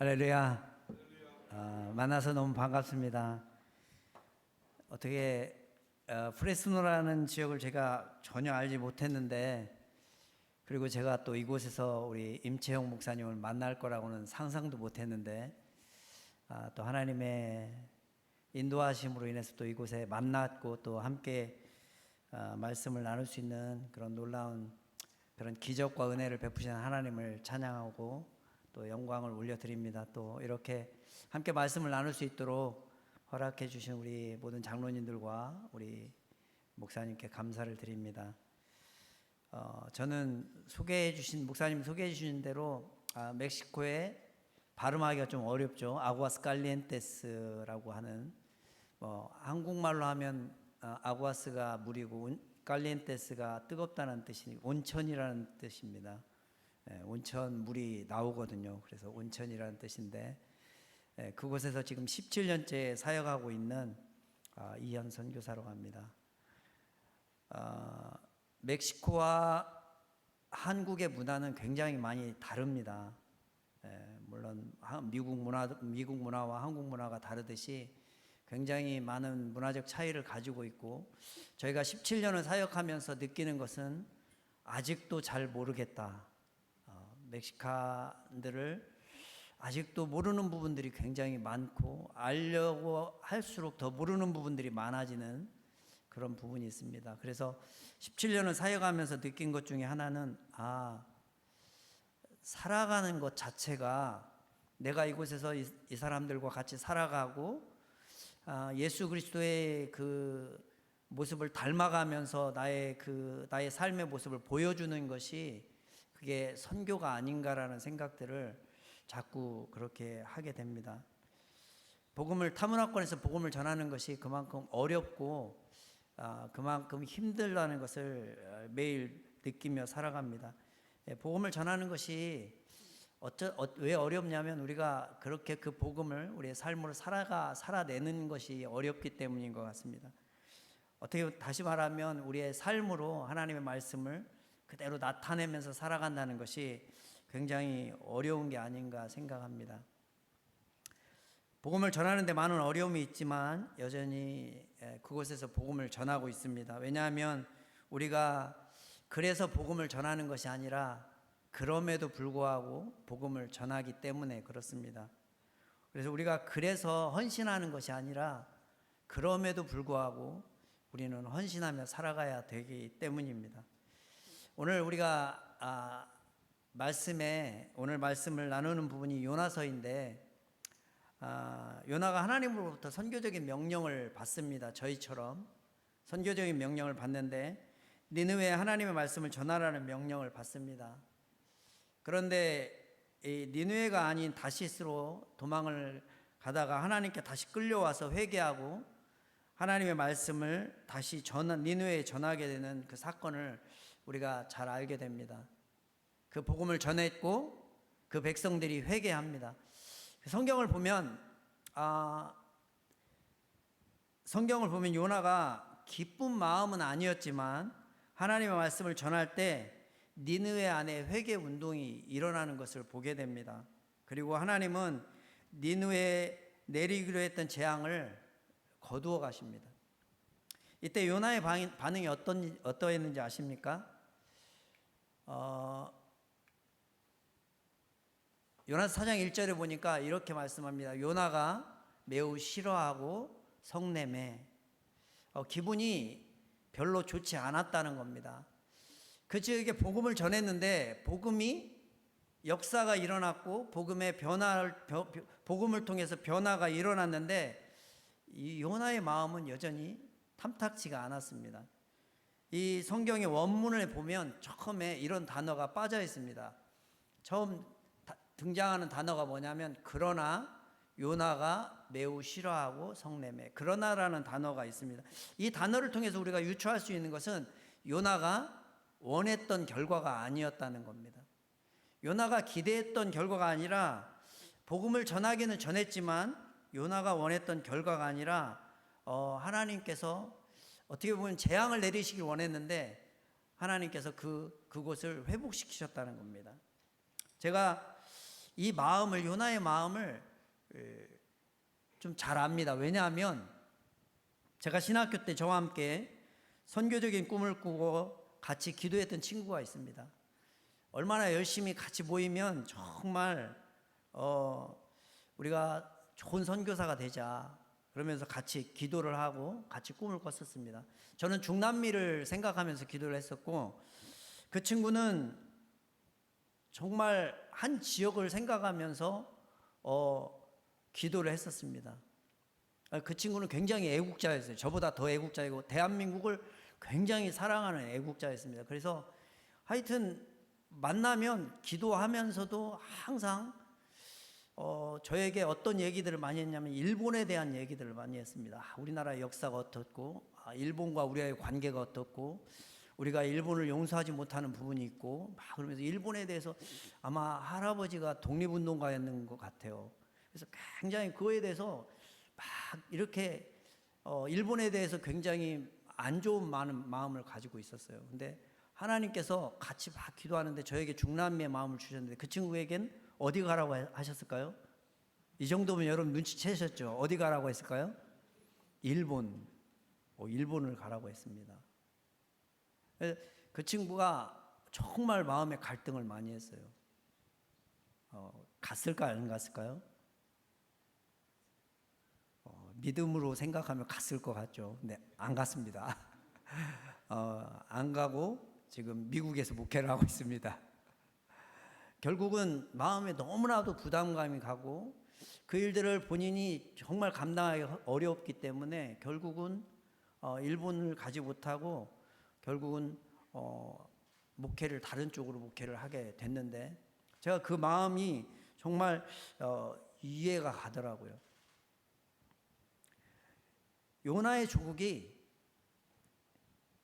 할렐루야. 만나서 너무 반갑습니다. 어떻게 프레스노라는 지역을 제가 전혀 알지 못했는데, 그리고 제가 또 이곳에서 우리 임채용 목사님을 만날 거라고는 상상도 못했는데, 또 하나님의 인도하심으로 인해서 또 이곳에 만났고 또 함께 말씀을 나눌 수 있는 그런 놀라운 그런 기적과 은혜를 베푸시는 하나님을 찬양하고 또 영광을 올려드립니다. 또 이렇게 함께 말씀을 나눌 수 있도록 허락해 주신 우리 모든 장로님들과 우리 목사님께 감사를 드립니다. 저는 목사님 소개해 주신 대로 멕시코에 발음하기가 좀 어렵죠. 아구아스 칼리엔테스라고 하는, 한국말로 하면 아구아스가 물이고 칼리엔테스가 뜨겁다는 뜻이 온천이라는 뜻입니다. 온천 물이 나오거든요. 그래서 온천이라는 뜻인데, 그곳에서 지금 17년째 사역하고 있는 이현 선교사라고 합니다. 멕시코와 한국의 문화는 굉장히 많이 다릅니다. 물론 미국 문화와 한국 문화가 다르듯이 굉장히 많은 문화적 차이를 가지고 있고, 저희가 17년을 사역하면서 느끼는 것은 아직도 잘 모르겠다. 멕시칸들을 아직도 모르는 부분들이 굉장히 많고, 알려고 할수록 더 모르는 부분들이 많아지는 그런 부분이 있습니다. 그래서 17년을 사역하면서 느낀 것 중에 하나는, 살아가는 것 자체가, 내가 이곳에서 이 사람들과 같이 살아가고 예수 그리스도의 그 모습을 닮아가면서 나의 삶의 모습을 보여주는 것이, 그게 선교가 아닌가라는 생각들을 자꾸 그렇게 하게 됩니다. 타문화권에서 복음을 전하는 것이 그만큼 어렵고 그만큼 힘들다는 것을 매일 느끼며 살아갑니다. 복음을 전하는 것이 왜 어렵냐면, 우리가 그렇게 그 복음을 우리의 삶으로 살아내는 것이 어렵기 때문인 것 같습니다. 어떻게 다시 말하면 우리의 삶으로 하나님의 말씀을 그대로 나타내면서 살아간다는 것이 굉장히 어려운 게 아닌가 생각합니다. 복음을 전하는 데 많은 어려움이 있지만 여전히 그곳에서 복음을 전하고 있습니다. 왜냐하면 우리가 그래서 복음을 전하는 것이 아니라 그럼에도 불구하고 복음을 전하기 때문에 그렇습니다. 그래서 우리가 그래서 헌신하는 것이 아니라 그럼에도 불구하고 우리는 헌신하며 살아가야 되기 때문입니다. 오늘 우리가 오늘 말씀을 나누는 부분이 요나서인데, 요나가 하나님으로부터 선교적인 명령을 받습니다. 저희처럼 선교적인 명령을 받는데, 니느웨에 하나님의 말씀을 전하라는 명령을 받습니다. 그런데 이 니느웨가 아닌 다시스로 도망을 가다가 하나님께 다시 끌려와서 회개하고 하나님의 말씀을 다시 니느웨에 전하게 되는 그 사건을 우리가 잘 알게 됩니다. 그 복음을 전했고 그 백성들이 회개합니다. 성경을 보면 요나가 기쁜 마음은 아니었지만 하나님의 말씀을 전할 때 니느웨 안에 회개 운동이 일어나는 것을 보게 됩니다. 그리고 하나님은 니느웨에 내리기로 했던 재앙을 거두어 가십니다. 이때 요나의 반응이 어떠했는지 아십니까? 요나서 4장 1절에 보니까 이렇게 말씀합니다. 요나가 매우 싫어하고 성내매, 기분이 별로 좋지 않았다는 겁니다. 그 지역에 복음을 전했는데 복음이 역사가 일어났고 복음을 통해서 변화가 일어났는데, 이 요나의 마음은 여전히 탐탁지가 않았습니다. 이 성경의 원문을 보면 처음에 이런 단어가 빠져 있습니다. 처음 등장하는 단어가 뭐냐면, 그러나 요나가 매우 싫어하고 성내매, 그러나라는 단어가 있습니다. 이 단어를 통해서 우리가 유추할 수 있는 것은 요나가 원했던 결과가 아니었다는 겁니다. 요나가 기대했던 결과가 아니라, 복음을 전하기는 전했지만 요나가 원했던 결과가 아니라 하나님께서 어떻게 보면 재앙을 내리시길 원했는데 하나님께서 그곳을 회복시키셨다는 겁니다. 제가 이 마음을, 요나의 마음을 좀 잘 압니다. 왜냐하면 제가 신학교 때 저와 함께 선교적인 꿈을 꾸고 같이 기도했던 친구가 있습니다. 얼마나 열심히 같이 모이면 정말 우리가 좋은 선교사가 되자 그러면서 같이 기도를 하고 같이 꿈을 꿨었습니다. 저는 중남미를 생각하면서 기도를 했었고, 그 친구는 정말 한 지역을 생각하면서 기도를 했었습니다. 그 친구는 굉장히 애국자였어요. 저보다 더 애국자이고 대한민국을 굉장히 사랑하는 애국자였습니다. 그래서 하여튼 만나면 기도하면서도 항상 저에게 어떤 얘기들을 많이 했냐면 일본에 대한 얘기들을 많이 했습니다. 우리나라의 역사가 어떻고, 일본과 우리의 관계가 어떻고, 우리가 일본을 용서하지 못하는 부분이 있고, 막 그러면서 일본에 대해서 아마 할아버지가 독립운동가였는 것 같아요. 그래서 굉장히 그거에 대해서 막 이렇게 일본에 대해서 굉장히 안 좋은 많은 마음을 가지고 있었어요. 근데 하나님께서 같이 막 기도하는데 저에게 중남미의 마음을 주셨는데, 그 친구에겐 어디 가라고 하셨을까요? 이 정도면 여러분 눈치채셨죠? 어디 가라고 했을까요? 일본. 일본을 가라고 했습니다. 그 친구가 정말 마음에 갈등을 많이 했어요. 갔을까요? 안 갔을까요? 믿음으로 생각하면 갔을 것 같죠. 근데 안 갔습니다. 안 가고 지금 미국에서 목회를 하고 있습니다. 결국은 마음에 너무나도 부담감이 가고 그 일들을 본인이 정말 감당하기 어렵기 때문에 결국은 일본을 가지 못하고 결국은 목회를 다른 쪽으로 목회를 하게 됐는데, 제가 그 마음이 정말 이해가 가더라고요. 요나의 조국이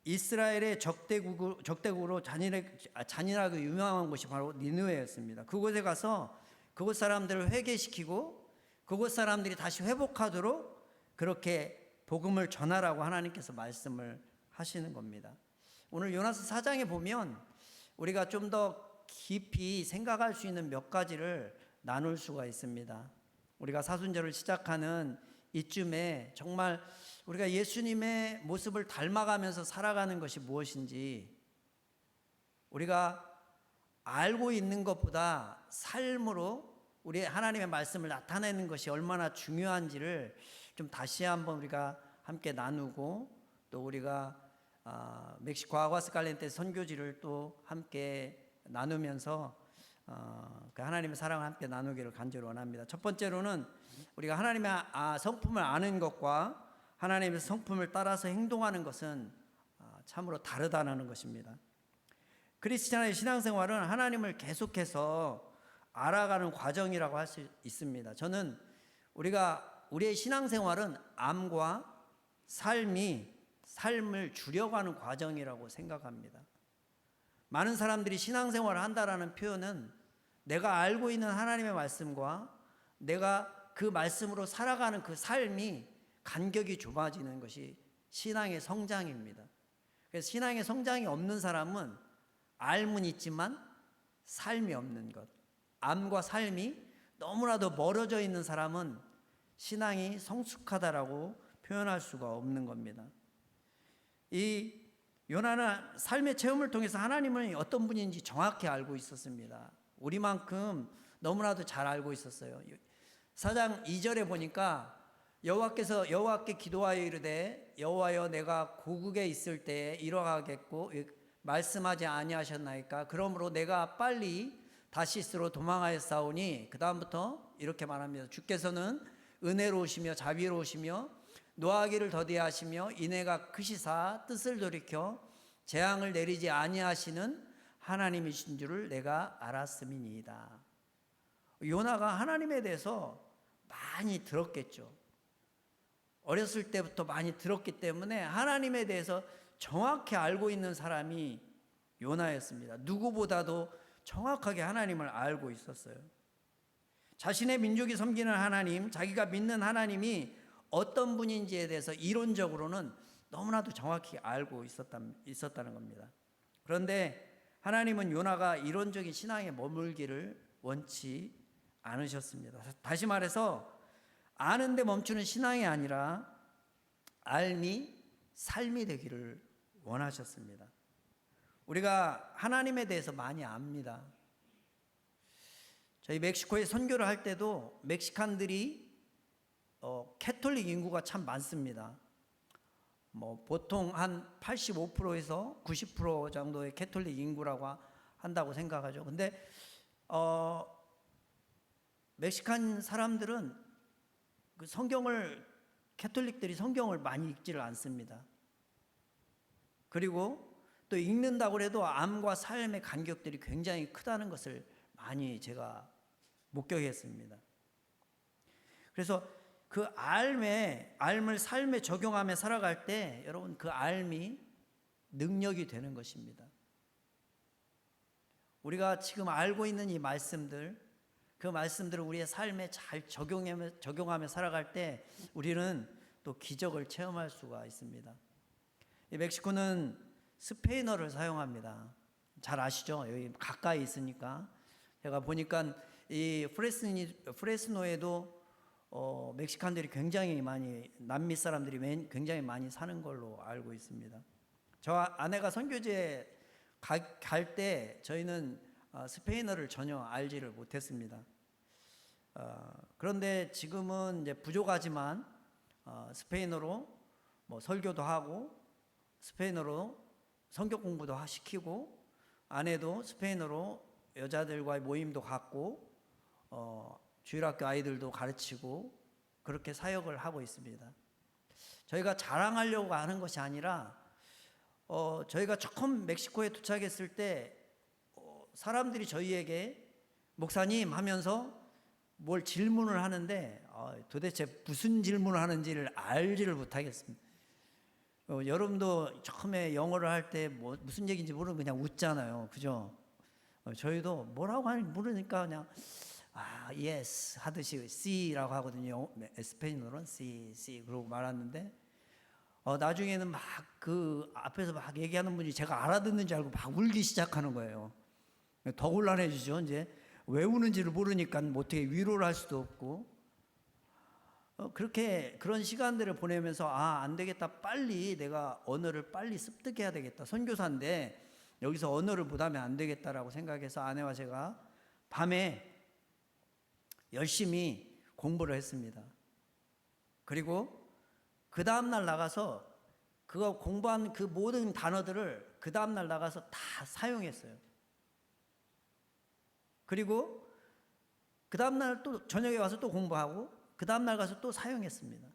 이스라엘의 적대국으로 잔인하게 유명한 곳이 바로 니느웨였습니다. 그곳에 가서 그곳 사람들을 회개시키고 그곳 사람들이 다시 회복하도록 그렇게 복음을 전하라고 하나님께서 말씀을 하시는 겁니다. 오늘 요나서 4장에 보면 우리가 좀 더 깊이 생각할 수 있는 몇 가지를 나눌 수가 있습니다. 우리가 사순절을 시작하는 이쯤에 정말 우리가 예수님의 모습을 닮아가면서 살아가는 것이 무엇인지, 우리가 알고 있는 것보다 삶으로 우리 하나님의 말씀을 나타내는 것이 얼마나 중요한지를 좀 다시 한번 우리가 함께 나누고, 또 우리가 멕시코 아과스칼렌테 선교지를 또 함께 나누면서 그 하나님의 사랑을 함께 나누기를 간절히 원합니다. 첫 번째로는 우리가 하나님의 성품을 아는 것과 하나님의 성품을 따라서 행동하는 것은 참으로 다르다는 것입니다. 크리스찬의 신앙생활은 하나님을 계속해서 알아가는 과정이라고 할 수 있습니다. 저는 우리의 신앙생활은 암과 삶을 줄여가는 과정이라고 생각합니다. 많은 사람들이 신앙생활을 한다라는 표현은 내가 알고 있는 하나님의 말씀과 내가 그 말씀으로 살아가는 그 삶이 간격이 좁아지는 것이 신앙의 성장입니다. 그래서 신앙의 성장이 없는 사람은 알면 있지만 삶이 없는 것, 암과 삶이 너무나도 멀어져 있는 사람은 신앙이 성숙하다라고 표현할 수가 없는 겁니다. 이 요나는 삶의 체험을 통해서 하나님은 어떤 분인지 정확히 알고 있었습니다. 우리만큼 너무나도 잘 알고 있었어요. 4장 2절에 보니까 여호와께 기도하여 이르되 여호와여 내가 고국에 있을 때에 이러하겠고 말씀하지 아니하셨나이까. 그러므로 내가 빨리 다시스로 도망하였사오니, 그 다음부터 이렇게 말합니다. 주께서는 은혜로우시며 자비로우시며 노하기를 더디하시며 인애가 크시사 뜻을 돌이켜 재앙을 내리지 아니하시는 하나님이신 줄을 내가 알았음이니이다. 요나가 하나님에 대해서 많이 들었겠죠. 어렸을 때부터 많이 들었기 때문에 하나님에 대해서 정확히 알고 있는 사람이 요나였습니다. 누구보다도 정확하게 하나님을 알고 있었어요. 자신의 민족이 섬기는 하나님, 자기가 믿는 하나님이 어떤 분인지에 대해서 이론적으로는 너무나도 정확히 알고 있었다는 겁니다. 그런데 하나님은 요나가 이론적인 신앙에 머물기를 원치 않으셨습니다. 다시 말해서 아는데 멈추는 신앙이 아니라 삶이 되기를 원하셨습니다. 우리가 하나님에 대해서 많이 압니다. 저희 멕시코에 선교를 할 때도 멕시칸들이 캐톨릭 인구가 참 많습니다. 보통 한 85%에서 90% 정도의 캐톨릭 인구라고 한다고 생각하죠. 근데 멕시칸 사람들은 그 캐톨릭들이 성경을 많이 읽지를 않습니다. 그리고 또 읽는다고 해도 암과 삶의 간격들이 굉장히 크다는 것을 많이 제가 목격했습니다. 그래서 그 알을 삶에 적용하며 살아갈 때 여러분 그 알미 능력이 되는 것입니다. 우리가 지금 알고 있는 이 말씀들, 그 말씀들을 우리의 삶에 잘 적용하며 살아갈 때 우리는 또 기적을 체험할 수가 있습니다. 이 멕시코는 스페인어를 사용합니다. 잘 아시죠? 여기 가까이 있으니까. 제가 보니까 이 프레스노에도 멕시칸들이 굉장히 많이, 남미 사람들이 굉장히 많이 사는 걸로 알고 있습니다. 저 아내가 선교지에 갈 때 저희는 스페인어를 전혀 알지를 못했습니다. 그런데 지금은 이제 부족하지만 스페인어로 설교도 하고 스페인어로 성경 공부도 시키고 아내도 스페인어로 여자들과의 모임도 갖고 주일학교 아이들도 가르치고 그렇게 사역을 하고 있습니다. 저희가 자랑하려고 하는 것이 아니라 저희가 처음 멕시코에 도착했을 때 사람들이 저희에게 목사님 하면서 뭘 질문을 하는데 도대체 무슨 질문을 하는지를 알지를 못하겠습니다. 여러분도 처음에 영어를 할 때 무슨 얘기인지 모르면 그냥 웃잖아요. 그죠? 저희도 뭐라고 하는지 모르니까 그냥 yes 하듯이 C라고 하거든요. 스페인어로는 C 그러고 말았는데 나중에는 막 그 앞에서 막 얘기하는 분이 제가 알아듣는 줄 알고 막 울기 시작하는 거예요. 더 곤란해지죠. 이제 왜 우는지를 모르니까 어떻게 위로를 할 수도 없고 그런 시간들을 보내면서 안 되겠다, 빨리 내가 언어를 빨리 습득해야 되겠다, 선교사인데 여기서 언어를 못하면 안 되겠다라고 생각해서 아내와 제가 밤에 열심히 공부를 했습니다. 그리고 그 다음날 나가서 그거 공부한 그 모든 단어들을 그 다음날 나가서 다 사용했어요. 그리고 그 다음날 또 저녁에 와서 또 공부하고 그 다음날 가서 또 사용했습니다.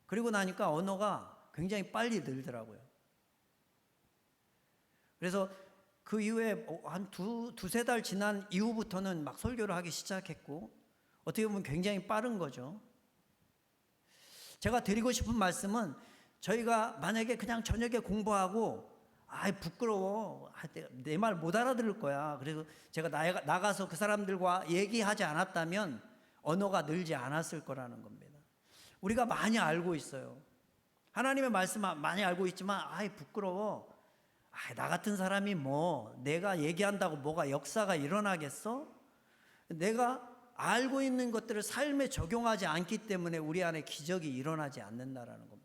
그리고 나니까 언어가 굉장히 빨리 늘더라고요. 그래서 그 이후에 한 두세 달 지난 이후부터는 막 설교를 하기 시작했고 어떻게 보면 굉장히 빠른 거죠. 제가 드리고 싶은 말씀은 저희가 만약에 그냥 저녁에 공부하고 부끄러워, 내 말 못 알아들을 거야, 그래서 제가 나가서 그 사람들과 얘기하지 않았다면 언어가 늘지 않았을 거라는 겁니다. 우리가 많이 알고 있어요. 하나님의 말씀 많이 알고 있지만 부끄러워, 나 같은 사람이 내가 얘기한다고 뭐가 역사가 일어나겠어? 내가 알고 있는 것들을 삶에 적용하지 않기 때문에 우리 안에 기적이 일어나지 않는다라는 겁니다.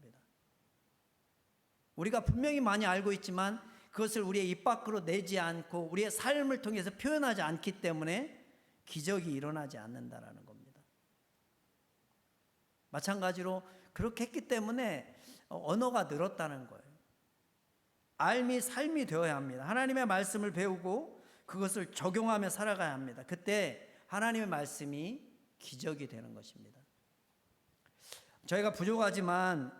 우리가 분명히 많이 알고 있지만 그것을 우리의 입 밖으로 내지 않고 우리의 삶을 통해서 표현하지 않기 때문에 기적이 일어나지 않는다라는 겁니다. 마찬가지로 그렇게 했기 때문에 언어가 늘었다는 거예요. 알미 삶이 되어야 합니다. 하나님의 말씀을 배우고 그것을 적용하며 살아가야 합니다. 그때 하나님의 말씀이 기적이 되는 것입니다. 저희가 부족하지만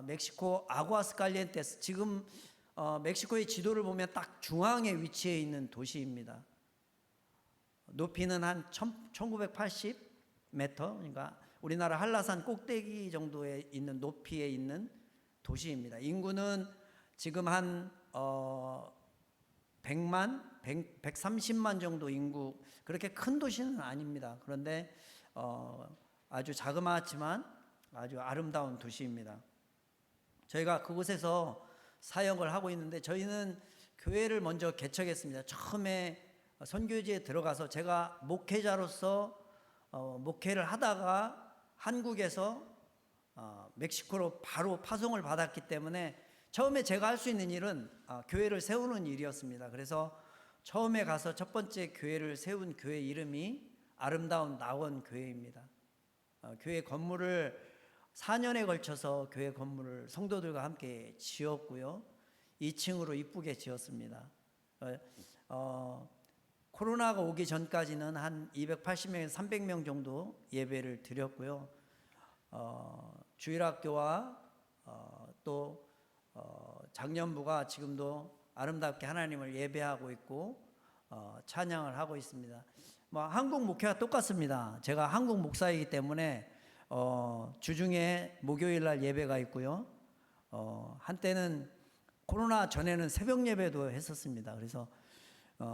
멕시코 아구아스칼리엔테스, 지금 멕시코의 지도를 보면 딱 중앙에 위치해 있는 도시입니다. 높이는 한 1980m, 그러니까 우리나라 한라산 꼭대기 정도에 있는 높이에 있는 도시입니다. 인구는 지금 한 130만 정도 인구, 그렇게 큰 도시는 아닙니다. 그런데 아주 자그마하지만 아주 아름다운 도시입니다. 저희가 그곳에서 사역을 하고 있는데 저희는 교회를 먼저 개척했습니다. 처음에 선교지에 들어가서 제가 목회자로서 목회를 하다가 한국에서 멕시코로 바로 파송을 받았기 때문에 처음에 제가 할 수 있는 일은 교회를 세우는 일이었습니다. 그래서 처음에 가서 첫 번째 교회를 세운 교회 이름이 아름다운 낙원 교회입니다. 교회 건물을 4년에 걸쳐서 교회 건물을 성도들과 함께 지었고요. 2층으로 이쁘게 지었습니다. 코로나가 오기 전까지는 한 280명에서 300명 정도 예배를 드렸고요. 주일학교와 또 장년부가 지금도 아름답게 하나님을 예배하고 있고 찬양을 하고 있습니다. 한국 목회와 똑같습니다. 제가 한국 목사이기 때문에 주중에 목요일 날 예배가 있고요. 한때는 코로나 전에는 새벽 예배도 했었습니다. 그래서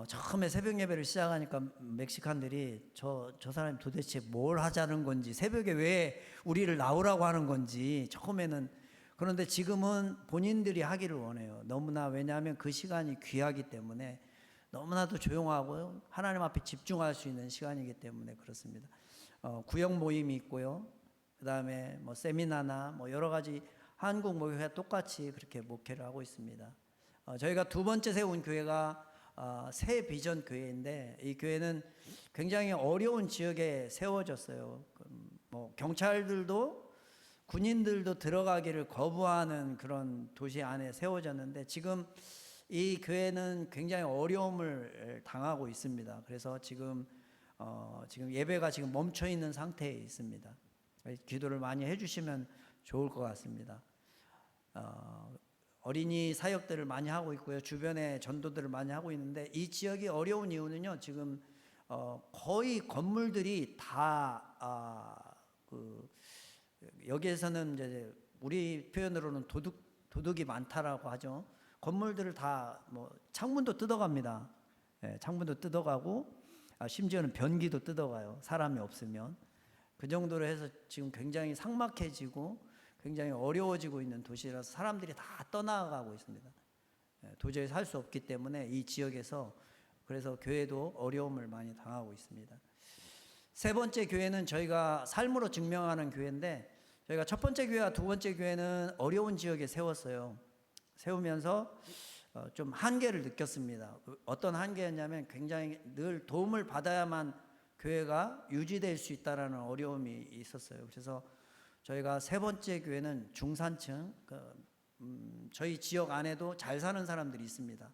처음에 새벽 예배를 시작하니까 멕시칸들이 저 사람이 도대체 뭘 하자는 건지, 새벽에 왜 우리를 나오라고 하는 건지 처음에는. 그런데 지금은 본인들이 하기를 원해요. 너무나, 왜냐하면 그 시간이 귀하기 때문에, 너무나도 조용하고 하나님 앞에 집중할 수 있는 시간이기 때문에 그렇습니다. 구역 모임이 있고요. 그 다음에 세미나나 여러 가지 한국 목회와 똑같이 그렇게 목회를 하고 있습니다. 저희가 두 번째 세운 교회가 새 비전 교회인데, 이 교회는 굉장히 어려운 지역에 세워졌어요. 경찰들도 군인들도 들어가기를 거부하는 그런 도시 안에 세워졌는데, 지금 이 교회는 굉장히 어려움을 당하고 있습니다. 그래서 지금 예배가 지금 멈춰 있는 상태에 있습니다. 기도를 많이 해주시면 좋을 것 같습니다. 어린이 사역들을 많이 하고 있고요. 주변에 전도들을 많이 하고 있는데, 이 지역이 어려운 이유는요, 지금 거의 건물들이 다 여기에서는 이제 우리 표현으로는 도둑이 많다라고 하죠. 건물들을 다 창문도 뜯어갑니다. 창문도 뜯어가고 심지어는 변기도 뜯어가요. 사람이 없으면. 그 정도로 해서 지금 굉장히 삭막해지고 굉장히 어려워지고 있는 도시라서 사람들이 다 떠나가고 있습니다. 도저히 살 수 없기 때문에 이 지역에서, 그래서 교회도 어려움을 많이 당하고 있습니다. 세 번째 교회는 저희가 삶으로 증명하는 교회인데, 저희가 첫 번째 교회와 두 번째 교회는 어려운 지역에 세웠어요. 세우면서 좀 한계를 느꼈습니다. 어떤 한계였냐면, 굉장히 늘 도움을 받아야만 교회가 유지될 수 있다라는 어려움이 있었어요. 그래서 저희가 세 번째 교회는 중산층, 저희 지역 안에도 잘 사는 사람들이 있습니다.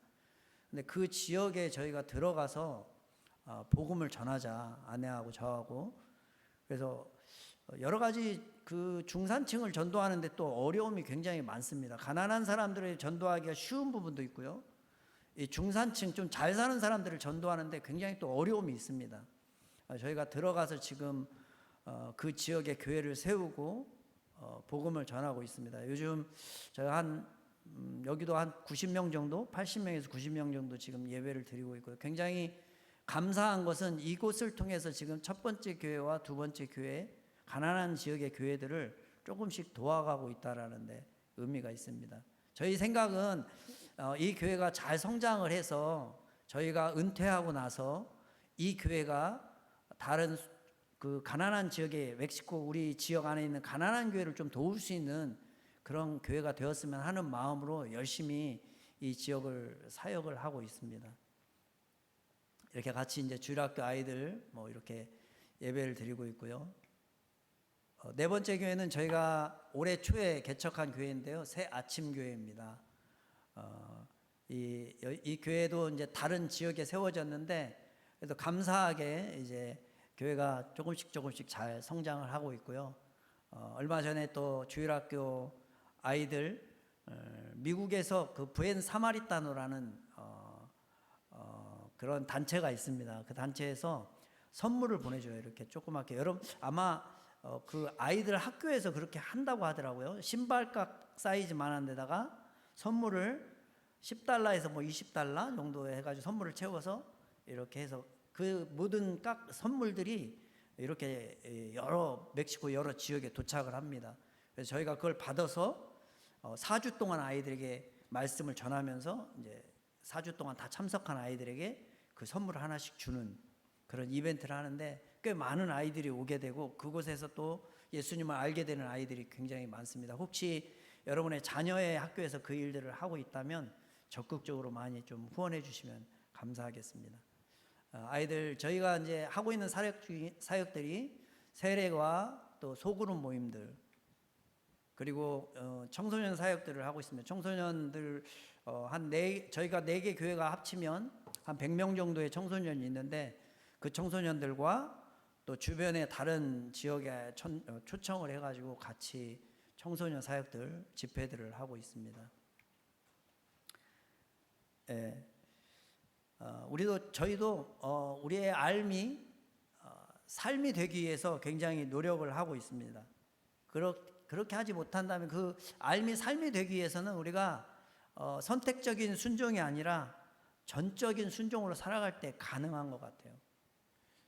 근데 그 지역에 저희가 들어가서 복음을 전하자, 아내하고 저하고. 그래서 여러 가지 그 중산층을 전도하는데 또 어려움이 굉장히 많습니다. 가난한 사람들을 전도하기가 쉬운 부분도 있고요. 이 중산층, 좀 잘 사는 사람들을 전도하는데 굉장히 또 어려움이 있습니다. 저희가 들어가서 지금 그 지역에 교회를 세우고 복음을 전하고 있습니다. 요즘 저희가 여기도 한 90명 정도, 80명에서 90명 정도 지금 예배를 드리고 있고요. 굉장히 감사한 것은 이곳을 통해서 지금 첫 번째 교회와 두 번째 교회, 가난한 지역의 교회들을 조금씩 도와가고 있다라는 데 의미가 있습니다. 저희 생각은 이 교회가 잘 성장을 해서 저희가 은퇴하고 나서 이 교회가 다른 그 가난한 지역의 멕시코 우리 지역 안에 있는 가난한 교회를 좀 도울 수 있는 그런 교회가 되었으면 하는 마음으로 열심히 이 지역을 사역을 하고 있습니다. 이렇게 같이 이제 주일학교 아이들 이렇게 예배를 드리고 있고요. 네 번째 교회는 저희가 올해 초에 개척한 교회인데요, 새 아침 교회입니다. 이 교회도 이제 다른 지역에 세워졌는데, 그래도 감사하게 이제 교회가 조금씩 잘 성장을 하고 있고요. 얼마 전에 또 주일학교 아이들, 미국에서 그 부엔 사마리타노라는 그런 단체가 있습니다. 그 단체에서 선물을 보내줘요. 이렇게 조그맣게. 여러분 아마 그 아이들 학교에서 그렇게 한다고 하더라고요. 신발값 사이즈만한 데다가 선물을 $10에서 $20 정도 해가지고 선물을 채워서 이렇게 해서 그 모든 선물들이 이렇게 멕시코 여러 지역에 도착을 합니다. 그래서 저희가 그걸 받아서 4주 동안 아이들에게 말씀을 전하면서 이제 4주 동안 다 참석한 아이들에게 그 선물 하나씩 주는 그런 이벤트를 하는데 꽤 많은 아이들이 오게 되고 그곳에서 또 예수님을 알게 되는 아이들이 굉장히 많습니다. 혹시 여러분의 자녀의 학교에서 그 일들을 하고 있다면 적극적으로 많이 좀 후원해 주시면 감사하겠습니다. 아이들 저희가 이제 하고 있는 사역들이 세례와 또 소그룹 모임들 그리고 청소년 사역들을 하고 있습니다. 청소년들 저희가 4개 교회가 합치면 한 100명 정도의 청소년이 있는데 그 청소년들과 또 주변의 다른 지역에 초청을 해가지고 같이 청소년 사역들 집회들을 하고 있습니다. 예. 저희도 우리의 삶이 되기 위해서 굉장히 노력을 하고 있습니다. 그렇게 하지 못한다면 그 삶이 되기 위해서는 우리가 선택적인 순종이 아니라 전적인 순종으로 살아갈 때 가능한 것 같아요.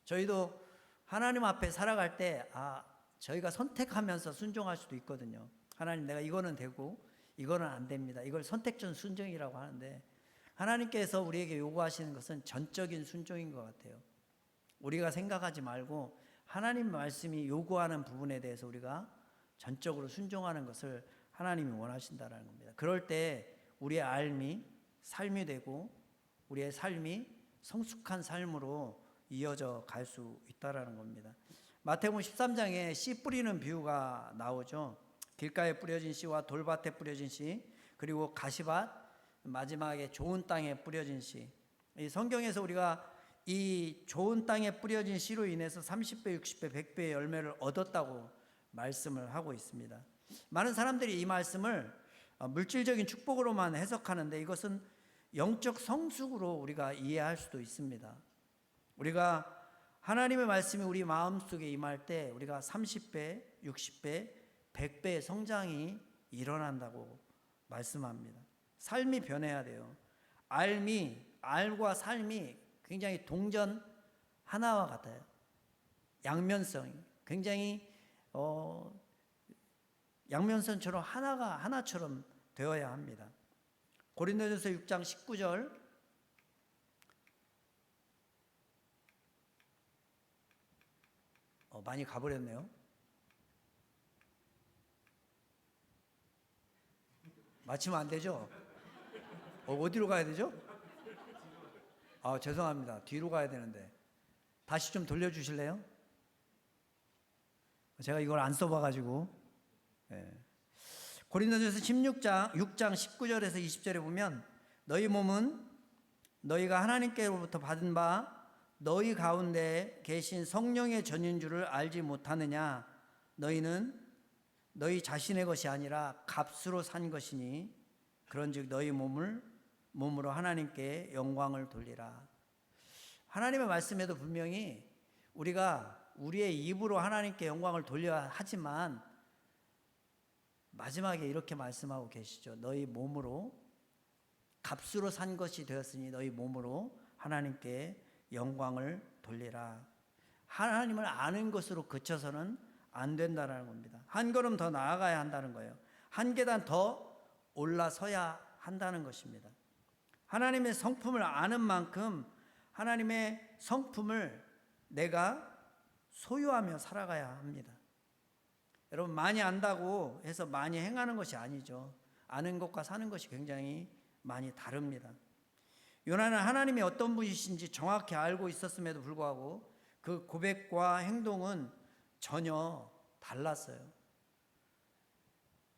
저희도 하나님 앞에 살아갈 때 저희가 선택하면서 순종할 수도 있거든요. 하나님, 내가 이거는 되고 이거는 안 됩니다. 이걸 선택적 순종이라고 하는데 하나님께서 우리에게 요구하시는 것은 전적인 순종인 것 같아요. 우리가 생각하지 말고 하나님 말씀이 요구하는 부분에 대해서 우리가 전적으로 순종하는 것을 하나님이 원하신다는 겁니다. 그럴 때 우리의 삶이 되고 우리의 삶이 성숙한 삶으로 이어져 갈 수 있다라는 겁니다. 마태복음 13장에 씨 뿌리는 비유가 나오죠. 길가에 뿌려진 씨와 돌밭에 뿌려진 씨, 그리고 가시밭, 마지막에 좋은 땅에 뿌려진 씨. 이 성경에서 우리가 이 좋은 땅에 뿌려진 씨로 인해서 30배, 60배, 100배의 열매를 얻었다고 말씀을 하고 있습니다. 많은 사람들이 이 말씀을 물질적인 축복으로만 해석하는데 이것은 영적 성숙으로 우리가 이해할 수도 있습니다. 우리가 하나님의 말씀이 우리 마음속에 임할 때 우리가 30배, 60배, 100배의 성장이 일어난다고 말씀합니다. 삶이 변해야 돼요. 알과 삶이 굉장히 동전 하나와 같아요. 양면성, 굉장히 양면선처럼 하나처럼 되어야 합니다. 고린도전서 6장 19절 많이 가버렸네요. 맞히면 안 되죠? 어디로 가야 되죠? 죄송합니다. 뒤로 가야 되는데 다시 좀 돌려주실래요? 제가 이걸 안 써봐가지고. 고린도전서 6장 19절에서 20절에 보면 너희 몸은 너희가 하나님께로부터 받은 바 너희 가운데 계신 성령의 전인 줄을 알지 못하느냐. 너희는 너희 자신의 것이 아니라 값으로 산 것이니 그런즉 너희 몸으로 하나님께 영광을 돌리라. 하나님의 말씀에도 분명히 우리가 우리의 입으로 하나님께 영광을 돌려야 하지만 마지막에 이렇게 말씀하고 계시죠. 너희 몸으로 값으로 산 것이 되었으니 너희 몸으로 하나님께 영광을 돌리라. 하나님을 아는 것으로 그쳐서는 안 된다는 겁니다. 한 걸음 더 나아가야 한다는 거예요. 한 계단 더 올라서야 한다는 것입니다. 하나님의 성품을 아는 만큼 하나님의 성품을 내가 소유하며 살아가야 합니다. 여러분, 많이 안다고 해서 많이 행하는 것이 아니죠. 아는 것과 사는 것이 굉장히 많이 다릅니다. 요나는 하나님이 어떤 분이신지 정확히 알고 있었음에도 불구하고 그 고백과 행동은 전혀 달랐어요.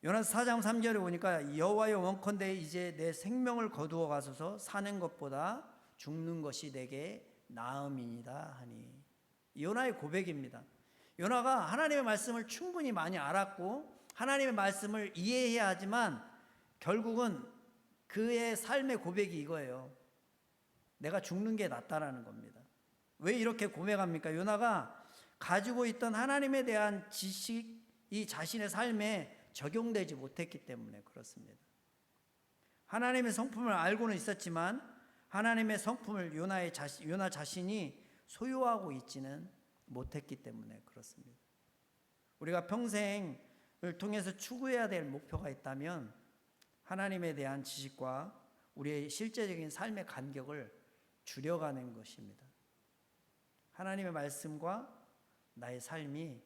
요나서 4장 3절에 보니까 여호와여 원컨대 이제 내 생명을 거두어 가소서 사는 것보다 죽는 것이 내게 나음이니이다 하니. 요나의 고백입니다. 요나가 하나님의 말씀을 충분히 많이 알았고 하나님의 말씀을 이해해야 하지만 결국은 그의 삶의 고백이 이거예요. 내가 죽는 게 낫다라는 겁니다. 왜 이렇게 고백합니까? 요나가 가지고 있던 하나님에 대한 지식이 자신의 삶에 적용되지 못했기 때문에 그렇습니다. 하나님의 성품을 알고는 있었지만 하나님의 성품을 요나 자신이 소유하고 있지는 못했기 때문에 그렇습니다. 우리가 평생을 통해서 추구해야 될 목표가 있다면 하나님에 대한 지식과 우리의 실제적인 삶의 간격을 줄여가는 것입니다. 하나님의 말씀과 나의 삶이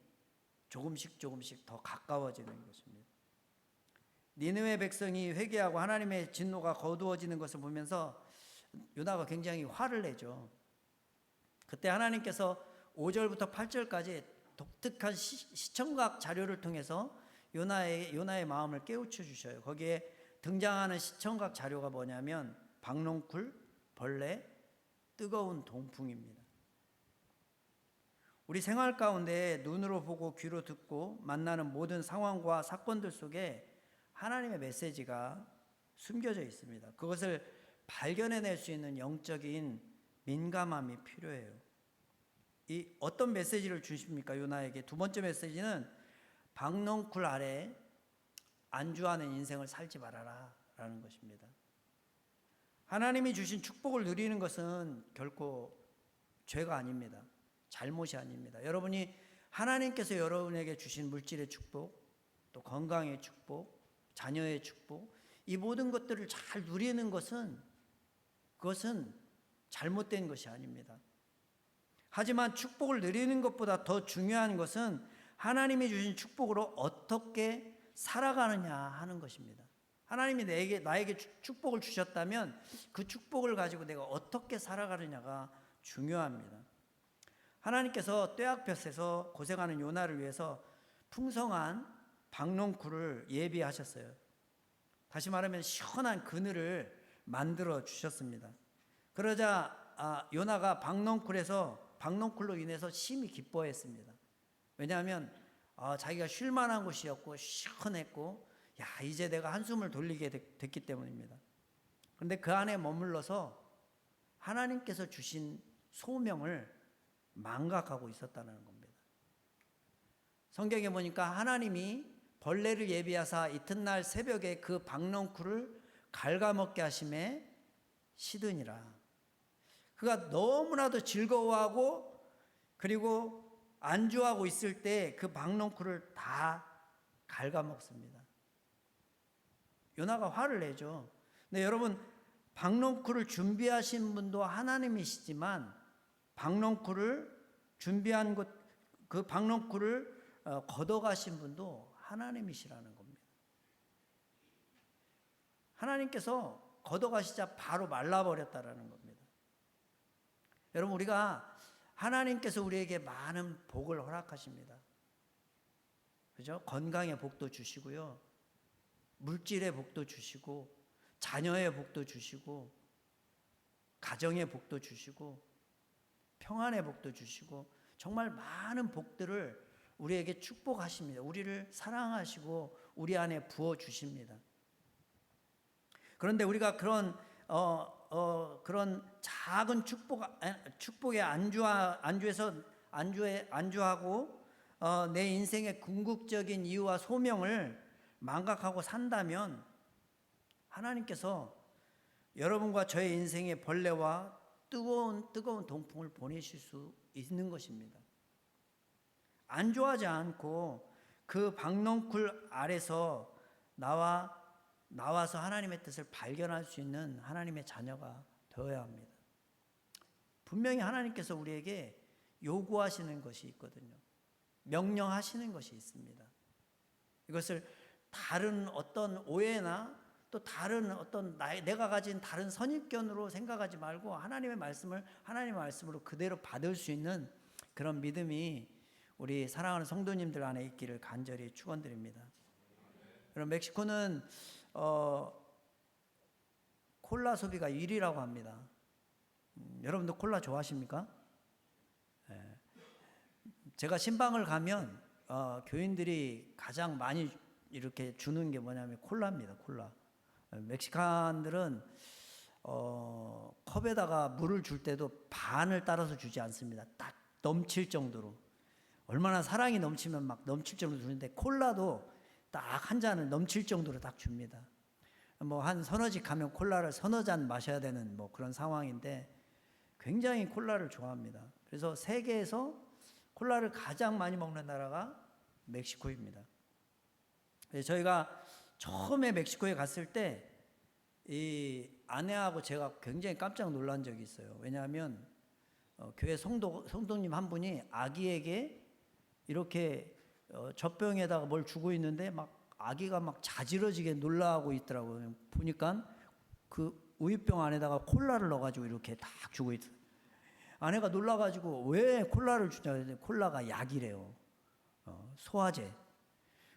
조금씩 더 가까워지는 것입니다. 니느웨 백성이 회개하고 하나님의 진노가 거두어지는 것을 보면서 요나가 굉장히 화를 내죠. 그때 하나님께서 5절부터 8절까지 독특한 시청각 자료를 통해서 요나의 마음을 깨우쳐 주셔요. 거기에 등장하는 시청각 자료가 뭐냐면 박농쿨, 벌레, 뜨거운 동풍입니다. 우리 생활 가운데 눈으로 보고 귀로 듣고 만나는 모든 상황과 사건들 속에 하나님의 메시지가 숨겨져 있습니다. 그것을 발견해낼 수 있는 영적인 민감함이 필요해요. 이 어떤 메시지를 주십니까? 요나에게 두 번째 메시지는 박농쿨 아래 안주하는 인생을 살지 말아라 라는 것입니다. 하나님이 주신 축복을 누리는 것은 결코 죄가 아닙니다. 잘못이 아닙니다. 여러분이 하나님께서 여러분에게 주신 물질의 축복, 또 건강의 축복, 자녀의 축복, 이 모든 것들을 잘 누리는 것은 그것은 잘못된 것이 아닙니다. 하지만 축복을 누리는 것보다 더 중요한 것은 하나님이 주신 축복으로 어떻게 살아가느냐 하는 것입니다. 하나님이 나에게 축복을 주셨다면 그 축복을 가지고 내가 어떻게 살아가느냐가 중요합니다. 하나님께서 떼약볕에서 고생하는 요나를 위해서 풍성한 박농쿨을 예비하셨어요. 다시 말하면 시원한 그늘을 만들어 주셨습니다. 그러자 요나가 박농쿨로 인해서 심히 기뻐했습니다. 왜냐하면 자기가 쉴 만한 곳이었고 시원했고 이제 내가 한숨을 돌리게 됐기 때문입니다. 그런데 그 안에 머물러서 하나님께서 주신 소명을 망각하고 있었다는 겁니다. 성경에 보니까 하나님이 벌레를 예비하사 이튿날 새벽에 그 박농쿨을 갉아먹게 하심에 시드니라. 그가 너무나도 즐거워하고 그리고 안주하고 있을 때 그 박농쿨을 다 갉아먹습니다. 요나가 화를 내죠. 근데 여러분, 박농쿨을 준비하신 분도 하나님이시지만 박농쿨을 준비한 그 박농쿨을 걷어가신 분도 하나님이시라는 겁니다. 하나님께서 걷어가시자 바로 말라버렸다라는 겁니다. 여러분, 우리가 하나님께서 우리에게 많은 복을 허락하십니다. 그죠? 건강의 복도 주시고요, 물질의 복도 주시고, 자녀의 복도 주시고, 가정의 복도 주시고, 평안의 복도 주시고, 정말 많은 복들을 우리에게 축복하십니다. 우리를 사랑하시고 우리 안에 부어 주십니다. 그런데 우리가 그런 작은 축복에 안주하고 내 인생의 궁극적인 이유와 소명을 망각하고 산다면 하나님께서 여러분과 저의 인생에 벌레와 뜨거운 동풍을 보내실 수 있는 것입니다. 안주하지 않고 그 박농쿨 아래서 나와서 하나님의 뜻을 발견할 수 있는 하나님의 자녀가 되어야 합니다. 분명히 하나님께서 우리에게 요구하시는 것이 있거든요. 명령하시는 것이 있습니다. 이것을 다른 어떤 오해나 또 다른 어떤 내가 가진 다른 선입견으로 생각하지 말고 하나님의 말씀으로 그대로 받을 수 있는 그런 믿음이 우리 사랑하는 성도님들 안에 있기를 간절히 축원드립니다. 그럼 멕시코는 콜라 소비가 1위라고 합니다. 여러분도 콜라 좋아하십니까? 네. 제가 신방을 가면 교인들이 가장 많이 이렇게 주는 게 뭐냐면 콜라입니다. 콜라. 멕시칸들은 컵에다가 물을 줄 때도 반을 따라서 주지 않습니다. 딱 넘칠 정도로. 얼마나 사랑이 넘치면 막 넘칠 정도로 주는데 콜라도 딱 한 잔을 넘칠 정도로 딱 줍니다. 뭐 한 서너 집 가면 콜라를 서너 잔 마셔야 되는 뭐 그런 상황인데 굉장히 콜라를 좋아합니다. 그래서 세계에서 콜라를 가장 많이 먹는 나라가 멕시코입니다. 저희가 처음에 멕시코에 갔을 때 이 아내하고 제가 굉장히 깜짝 놀란 적이 있어요. 왜냐하면 교회 성도님 한 분이 아기에게 이렇게 젖병에다가 뭘 주고 있는데 막 아기가 막 자지러지게 놀라고 있더라고요. 보니까 그 우유병 안에다가 콜라를 넣어가지고 이렇게 딱 주고 있어요. 아내가 놀라가지고 왜 콜라를 주냐 그랬더니 콜라가 약이래요. 소화제.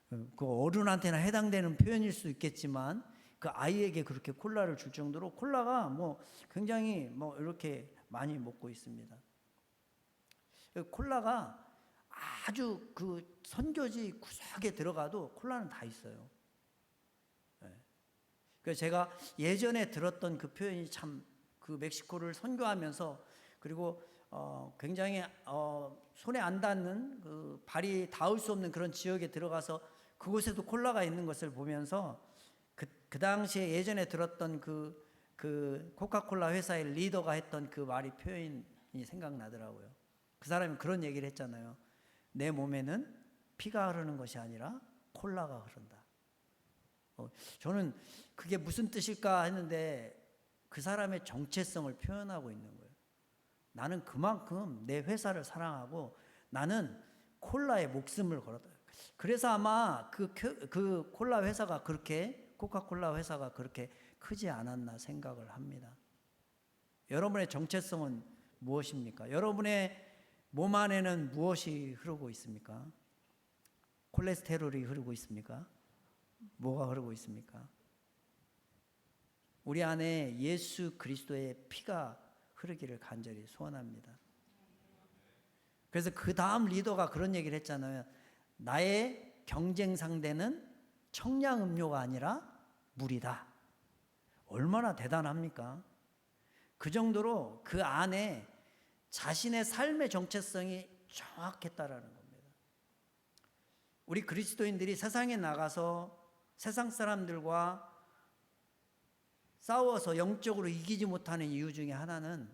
그 어른한테나 해당되는 표현일 수 있겠지만 그 아이에게 그렇게 콜라를 줄 정도로 콜라가 뭐 굉장히 뭐 이렇게 많이 먹고 있습니다. 콜라가 아주 그 선교지 구석에 들어가도 콜라는 다 있어요. 그래서 제가 예전에 들었던 그 표현이 참 그 멕시코를 선교하면서 그리고 굉장히 손에 안 닿는 그 발이 닿을 수 없는 그런 지역에 들어가서 그곳에도 콜라가 있는 것을 보면서 그 당시에 예전에 들었던 그 코카콜라 회사의 리더가 했던 그 말이 표현이 생각나더라고요. 그 사람이 그런 얘기를 했잖아요. 내 몸에는 피가 흐르는 것이 아니라 콜라가 흐른다. 저는 그게 무슨 뜻일까 했는데 그 사람의 정체성을 표현하고 있는 거예요. 나는 그만큼 내 회사를 사랑하고 나는 콜라에 목숨을 걸었다. 그래서 아마 그 콜라 회사가 그렇게 코카콜라 회사가 그렇게 크지 않았나 생각을 합니다. 여러분의 정체성은 무엇입니까? 여러분의 몸 안에는 무엇이 흐르고 있습니까? 콜레스테롤이 흐르고 있습니까? 뭐가 흐르고 있습니까? 우리 안에 예수 그리스도의 피가 흐르기를 간절히 소원합니다. 그래서 그 다음 리더가 그런 얘기를 했잖아요. 나의 경쟁 상대는 청량음료가 아니라 물이다. 얼마나 대단합니까? 그 정도로 그 안에 자신의 삶의 정체성이 정확했다라는 겁니다. 우리 그리스도인들이 세상에 나가서 세상 사람들과 싸워서 영적으로 이기지 못하는 이유 중에 하나는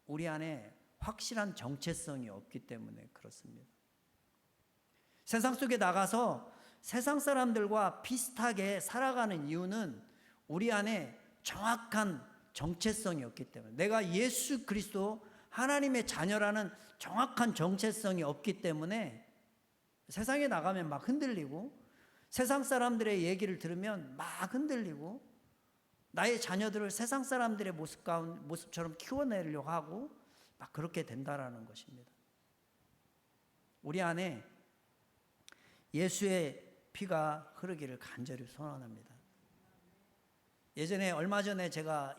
우리 안에 확실한 정체성이 없기 때문에 그렇습니다. 세상 속에 나가서 세상 사람들과 비슷하게 살아가는 이유는 우리 안에 정확한 정체성이 없기 때문에, 내가 예수 그리스도 하나님의 자녀라는 정확한 정체성이 없기 때문에 세상에 나가면 막 흔들리고 세상 사람들의 얘기를 들으면 막 흔들리고 나의 자녀들을 세상 사람들의 모습처럼 키워내려고 하고 막 그렇게 된다라는 것입니다. 우리 안에 예수의 피가 흐르기를 간절히 소원합니다. 예전에 얼마 전에 제가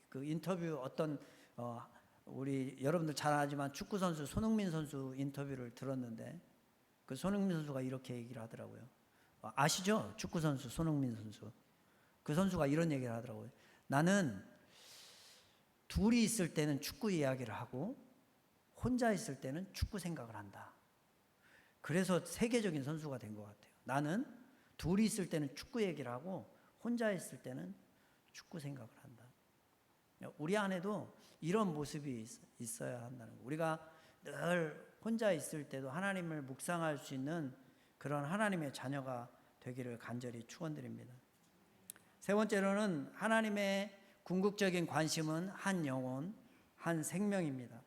그 인터뷰 어떤 우리 여러분들 잘 아지만 축구 선수 손흥민 선수 인터뷰를 들었는데 그 손흥민 선수가 이렇게 얘기를 하더라고요. 아시죠? 축구 선수 손흥민 선수. 그 선수가 이런 얘기를 하더라고요. 나는 둘이 있을 때는 축구 이야기를 하고 혼자 있을 때는 축구 생각을 한다. 그래서 세계적인 선수가 된 것 같아요. 나는 둘이 있을 때는 축구 얘기를 하고 혼자 있을 때는 축구 생각을 한다. 우리 안에도 이런 모습이 있어야 한다는 거. 우리가 늘 혼자 있을 때도 하나님을 묵상할 수 있는 그런 하나님의 자녀가 되기를 간절히 축원드립니다. 세 번째로는 하나님의 궁극적인 관심은 한 영혼, 한 생명입니다.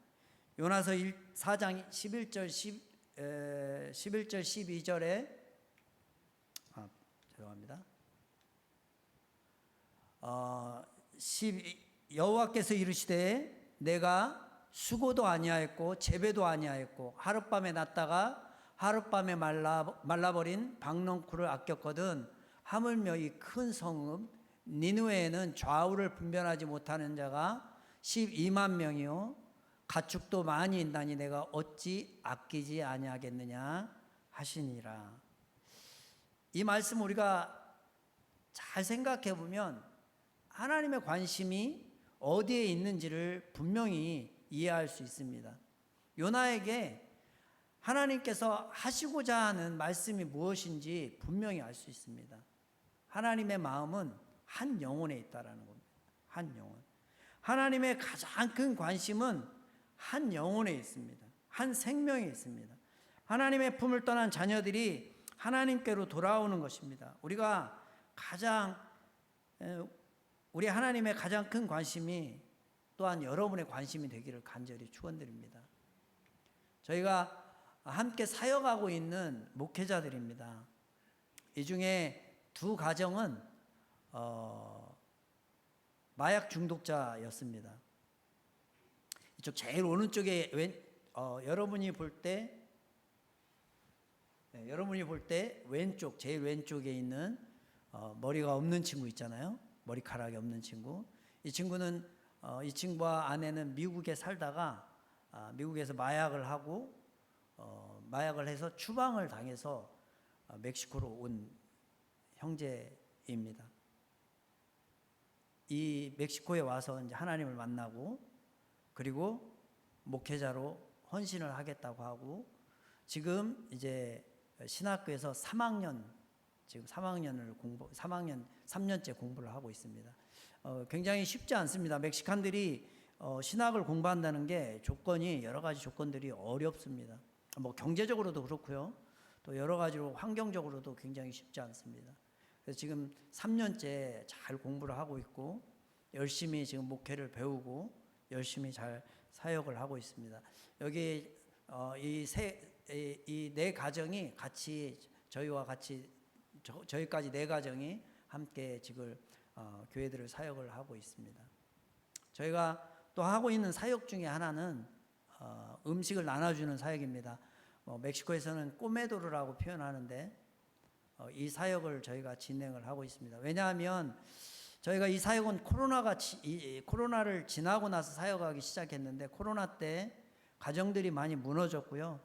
요나서 4장 11절 12절에 죄송합니다. 여호와께서 이르시되 내가 수고도 아니하였고 재배도 아니하였고 하룻밤에 났다가 하룻밤에 말라버린 박농쿨을 아꼈거든 하물며 이 큰 성읍 니느웨에는 좌우를 분별하지 못하는 자가 12만 명이요 가축도 많이 있나니 내가 어찌 아끼지 아니하겠느냐 하시니라. 이 말씀 우리가 잘 생각해 보면 하나님의 관심이 어디에 있는지를 분명히 이해할 수 있습니다. 요나에게 하나님께서 하시고자 하는 말씀이 무엇인지 분명히 알 수 있습니다. 하나님의 마음은 한 영혼에 있다라는 겁니다. 한 영혼. 하나님의 가장 큰 관심은 한 영혼에 있습니다. 한 생명에 있습니다. 하나님의 품을 떠난 자녀들이 하나님께로 돌아오는 것입니다. 우리가 가장 우리 하나님의 가장 큰 관심이 또한 여러분의 관심이 되기를 간절히 축원드립니다. 저희가 함께 사역하고 있는 목회자들입니다. 이 중에 두 가정은 마약 중독자였습니다. 이쪽 제일 오른쪽에 여러분이 볼 때 왼쪽 제일 왼쪽에 있는 머리가 없는 친구 있잖아요. 머리카락이 없는 친구. 이 친구는 이 친구와 아내는 미국에 살다가 미국에서 마약을 하고 마약을 해서 추방을 당해서 멕시코로 온 형제입니다. 이 멕시코에 와서 이제 하나님을 만나고 그리고 목회자로 헌신을 하겠다고 하고 지금 이제 신학교에서 3학년을 3년째 공부를 하고 있습니다. 굉장히 쉽지 않습니다. 멕시칸들이 신학을 공부한다는 게 여러 가지 조건들이 어렵습니다. 뭐 경제적으로도 그렇고요. 또 여러 가지로 환경적으로도 굉장히 쉽지 않습니다. 그래서 지금 3년째 잘 공부를 하고 있고 열심히 지금 목회를 배우고 열심히 잘 사역을 하고 있습니다. 여기 이 네 가정이 같이 저희까지 네 가정이 함께 지금 교회들을 사역을 하고 있습니다. 저희가 또 하고 있는 사역 중에 하나는 음식을 나눠주는 사역입니다. 멕시코에서는 꼬메도르라고 표현하는데 이 사역을 저희가 진행을 하고 있습니다. 왜냐하면 저희가 이 사역은 코로나를 지나고 나서 사역하기 시작했는데 코로나 때 가정들이 많이 무너졌고요.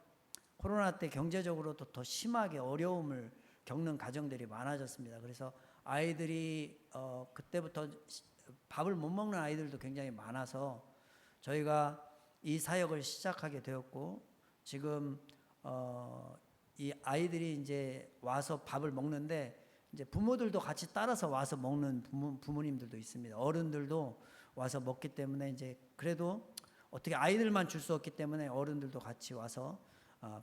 코로나 때 경제적으로도 더 심하게 어려움을 겪는 가정들이 많아졌습니다. 그래서 아이들이 그때부터 밥을 못 먹는 아이들도 굉장히 많아서 저희가 이 사역을 시작하게 되었고 지금 이 아이들이 이제 와서 밥을 먹는데 이제 부모들도 같이 따라서 와서 먹는 부모님들도 있습니다. 어른들도 와서 먹기 때문에 이제 그래도 어떻게 아이들만 줄 수 없기 때문에 어른들도 같이 와서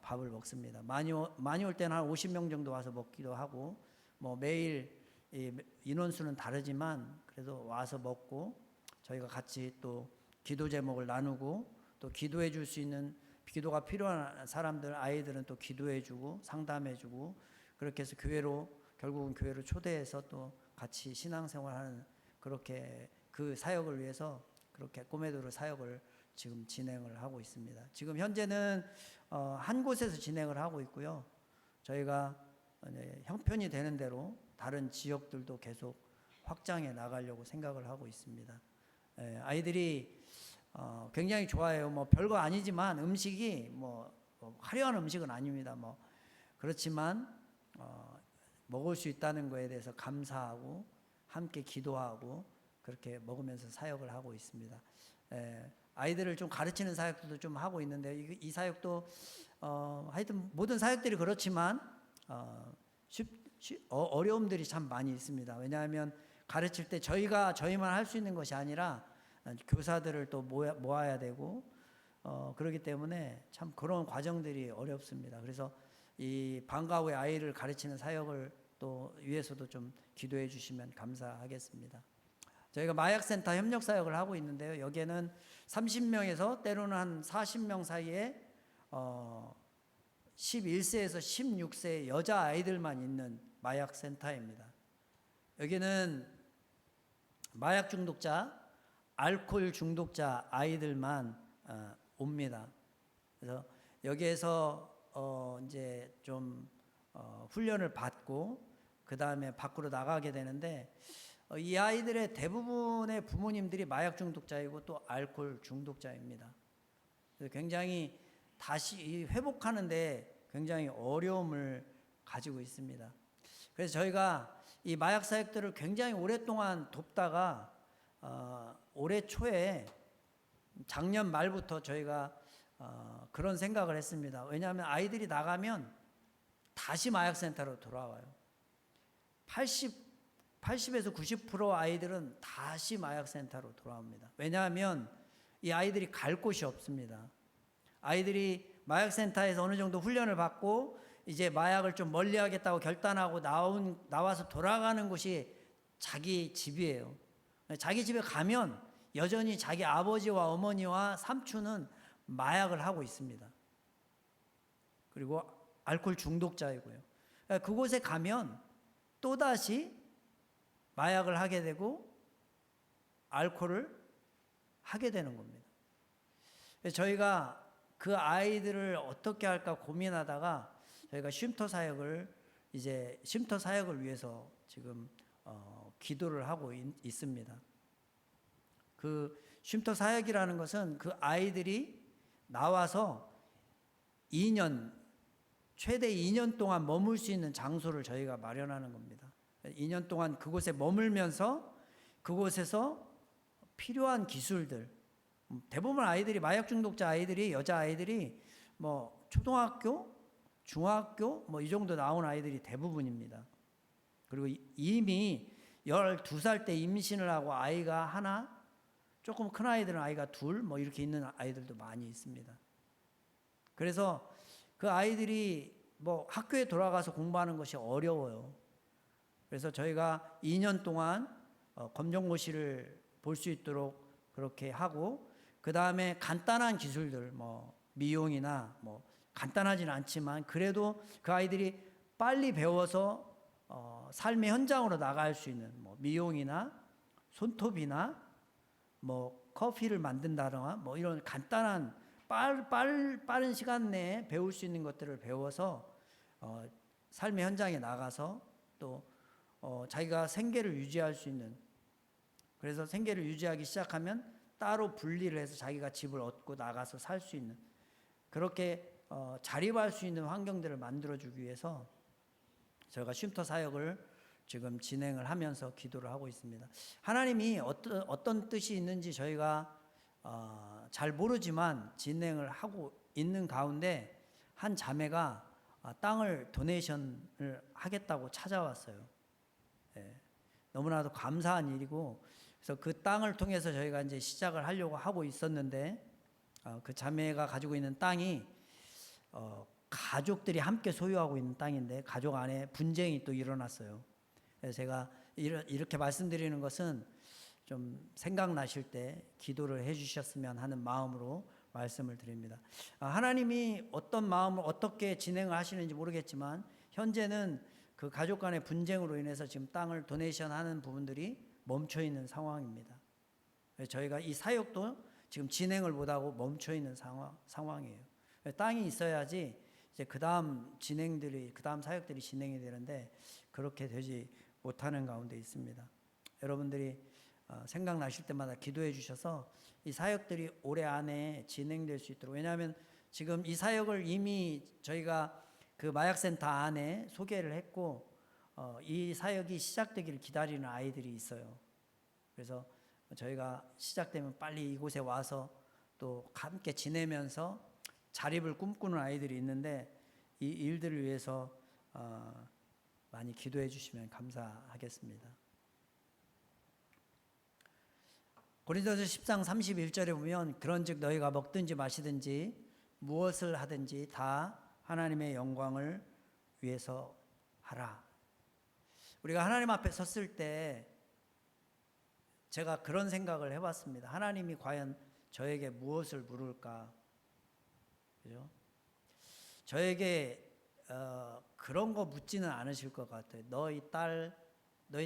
밥을 먹습니다. 많이 올 때는 한 50명 정도 와서 먹기도 하고 뭐 매일 인원수는 다르지만 그래도 와서 먹고 저희가 같이 또 기도 제목을 나누고 또 기도해 줄 수 있는 기도가 필요한 사람들 아이들은 또 기도해 주고 상담해 주고 그렇게 해서 결국은 교회로 초대해서 또 같이 신앙생활하는 그렇게 그 사역을 위해서 그렇게 꼬메도르 사역을 지금 진행을 하고 있습니다. 지금 현재는 한 곳에서 진행을 하고 있고요. 저희가 형편이 되는 대로 다른 지역들도 계속 확장해 나가려고 생각을 하고 있습니다. 아이들이 굉장히 좋아해요. 뭐 별거 아니지만 음식이 뭐 화려한 음식은 아닙니다. 뭐 그렇지만 먹을 수 있다는 것에 대해서 감사하고 함께 기도하고 그렇게 먹으면서 사역을 하고 있습니다. 아이들을 좀 가르치는 사역도 좀 하고 있는데 이 사역도 하여튼 모든 사역들이 그렇지만 어려움들이 참 많이 있습니다. 왜냐하면 가르칠 때 저희만 할 수 있는 것이 아니라 교사들을 또 모아야 되고 그렇기 때문에 참 그런 과정들이 어렵습니다. 그래서 이 방과 후에 아이를 가르치는 사역을 또 위해서도 좀 기도해 주시면 감사하겠습니다. 저희가 마약센터 협력 사역을 하고 있는데요. 여기에는 30명에서 때로는 한 40명 사이에 11세에서 16세 여자 아이들만 있는 마약센터입니다. 여기는 마약 중독자, 알코올 중독자 아이들만 옵니다. 그래서 여기에서 이제 좀 훈련을 받고 그 다음에 밖으로 나가게 되는데 이 아이들의 대부분의 부모님들이 마약 중독자이고 또 알코올 중독자입니다. 그래서 굉장히 다시 회복하는데 굉장히 어려움을 가지고 있습니다. 그래서 저희가 이 마약 사역들을 굉장히 오랫동안 돕다가 올해 초에 작년 말부터 저희가 그런 생각을 했습니다. 왜냐하면 아이들이 나가면 다시 마약센터로 돌아와요. 80에서 90% 아이들은 다시 마약센터로 돌아옵니다. 왜냐하면 이 아이들이 갈 곳이 없습니다. 아이들이 마약센터에서 어느 정도 훈련을 받고 이제 마약을 좀 멀리하겠다고 결단하고 나와서 돌아가는 곳이 자기 집이에요. 자기 집에 가면 여전히 자기 아버지와 어머니와 삼촌은 마약을 하고 있습니다. 그리고 알코올 중독자이고요. 그곳에 가면 또다시 마약을 하게 되고 알코올을 하게 되는 겁니다. 저희가 그 아이들을 어떻게 할까 고민하다가 저희가 쉼터 사역을 위해서 지금 기도를 하고 있습니다. 그 쉼터 사역이라는 것은 그 아이들이 나와서 2년, 최대 2년 동안 머물 수 있는 장소를 저희가 마련하는 겁니다. 2년 동안 그곳에 머물면서 그곳에서 필요한 기술들, 대부분 아이들이, 마약 중독자 아이들이, 여자 아이들이 뭐 초등학교, 중학교 뭐 이 정도 나온 아이들이 대부분입니다. 그리고 이미 12살 때 임신을 하고 아이가 하나, 조금 큰 아이들은 아이가 둘 뭐 이렇게 있는 아이들도 많이 있습니다. 그래서 그 아이들이 뭐 학교에 돌아가서 공부하는 것이 어려워요. 그래서 저희가 2년 동안 검정고시를 볼 수 있도록 그렇게 하고, 그 다음에 간단한 기술들, 뭐 미용이나 뭐 간단하지는 않지만 그래도 그 아이들이 빨리 배워서 삶의 현장으로 나갈 수 있는 뭐 미용이나 손톱이나 뭐 커피를 만든다거나 뭐 이런 간단한 빠른 시간 내에 배울 수 있는 것들을 배워서 삶의 현장에 나가서 또 자기가 생계를 유지할 수 있는, 그래서 생계를 유지하기 시작하면 따로 분리를 해서 자기가 집을 얻고 나가서 살 수 있는, 그렇게 자립할 수 있는 환경들을 만들어주기 위해서 저희가 쉼터 사역을 지금 진행을 하면서 기도를 하고 있습니다. 하나님이 어떤 뜻이 있는지 저희가 잘 모르지만 진행을 하고 있는 가운데 한 자매가 땅을 도네이션을 하겠다고 찾아왔어요. 너무나도 감사한 일이고, 그래서 그 땅을 통해서 저희가 이제 시작을 하려고 하고 있었는데, 그 자매가 가지고 있는 땅이 가족들이 함께 소유하고 있는 땅인데 가족 안에 분쟁이 또 일어났어요. 그래서 제가 이렇게 말씀드리는 것은 좀 생각나실 때 기도를 해주셨으면 하는 마음으로 말씀을 드립니다. 하나님이 어떤 마음을 어떻게 진행을 하시는지 모르겠지만 현재는 그 가족 간의 분쟁으로 인해서 지금 땅을 도네이션 하는 부분들이 멈춰 있는 상황입니다. 저희가 이 사역도 지금 진행을 못하고 멈춰 있는 상황이에요. 땅이 있어야지 이제 그 다음 사역들이 진행이 되는데 그렇게 되지 못하는 가운데 있습니다. 여러분들이 생각나실 때마다 기도해 주셔서 이 사역들이 올해 안에 진행될 수 있도록, 왜냐하면 지금 이 사역을 이미 저희가 그 마약센터 안에 소개를 했고 이 사역이 시작되기를 기다리는 아이들이 있어요. 그래서 저희가 시작되면 빨리 이곳에 와서 또 함께 지내면서 자립을 꿈꾸는 아이들이 있는데 이 일들을 위해서 많이 기도해 주시면 감사하겠습니다. 고린도서 10장 31절에 보면 그런즉 너희가 먹든지 마시든지 무엇을 하든지 다 하나님의 영광을 위해서 하라. 우리가 하나님 앞에 섰을 때 제가 그런 생각을 해봤습니다. 하나님이 과연 저에게 무엇을 물을까? 그죠? 저에게 그런 거 묻지는 않으실 것 같아요. 너희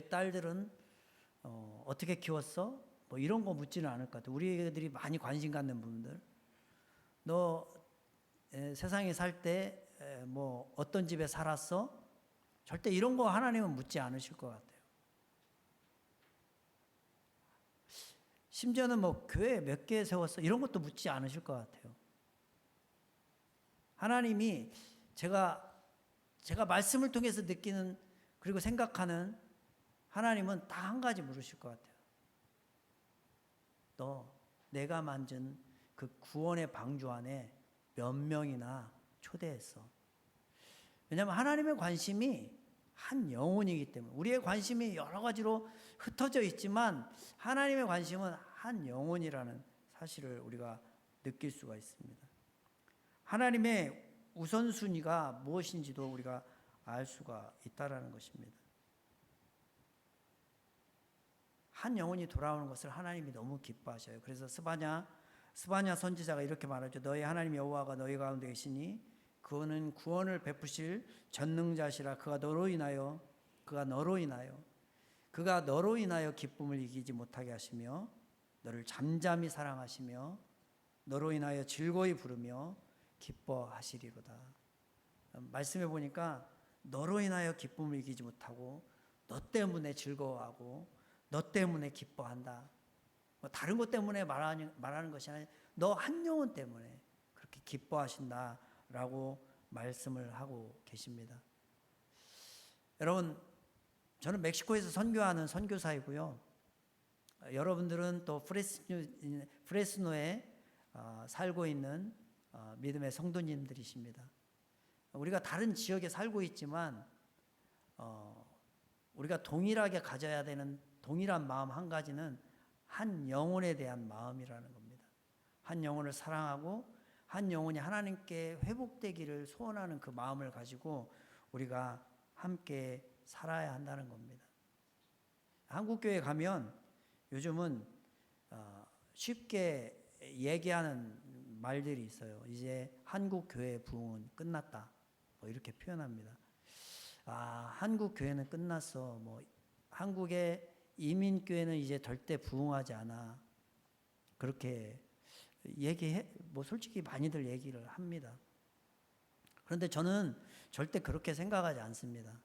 딸들은 어떻게 키웠어? 뭐 이런 거 묻지는 않을 것 같아요. 우리 애들이 많이 관심 갖는 부분들. 너 세상에 살 때 뭐 어떤 집에 살았어? 절대 이런 거 하나님은 묻지 않으실 것 같아요. 심지어는 뭐 교회 몇 개 세웠어? 이런 것도 묻지 않으실 것 같아요. 하나님이 제가 말씀을 통해서 느끼는 그리고 생각하는 하나님은 딱 한 가지 물으실 것 같아요. 너 내가 만든 그 구원의 방주 안에 몇 명이나 초대했어? 왜냐하면 하나님의 관심이 한 영혼이기 때문에. 우리의 관심이 여러 가지로 흩어져 있지만 하나님의 관심은 한 영혼이라는 사실을 우리가 느낄 수가 있습니다. 하나님의 우선순위가 무엇인지도 우리가 알 수가 있다라는 것입니다. 한 영혼이 돌아오는 것을 하나님이 너무 기뻐하셔요. 그래서 스바냐 선지자가 이렇게 말하죠. 너희 하나님 여호와가 너희 가운데 계시니 그는 구원을 베푸실 전능자시라. 그가 너로 인하여 기쁨을 이기지 못하게 하시며 너를 잠잠히 사랑하시며 너로 인하여 즐거이 부르며 기뻐하시리로다. 말씀해 보니까 너로 인하여 기쁨을 이기지 못하고 너 때문에 즐거워하고 너 때문에 기뻐한다. 뭐 다른 것 때문에 말하는 것이 아니라 너 한 영혼 때문에 그렇게 기뻐하신다라고 말씀을 하고 계십니다. 여러분, 저는 멕시코에서 선교하는 선교사이고요. 여러분들은 또 프레스노에 살고 있는 믿음의 성도님들이십니다. 우리가 다른 지역에 살고 있지만 우리가 동일하게 가져야 되는 동일한 마음 한 가지는 한 영혼에 대한 마음이라는 겁니다. 한 영혼을 사랑하고 한 영혼이 하나님께 회복되기를 소원하는 그 마음을 가지고 우리가 함께 살아야 한다는 겁니다. 한국교회 가면 요즘은 쉽게 얘기하는 말들이 있어요. 이제 한국교회 부흥은 끝났다. 뭐 이렇게 표현합니다. 한국교회는 끝났어. 뭐 한국의 이민교회는 이제 절대 부흥하지 않아. 그렇게 뭐 솔직히 많이들 얘기를 합니다. 그런데 저는 절대 그렇게 생각하지 않습니다.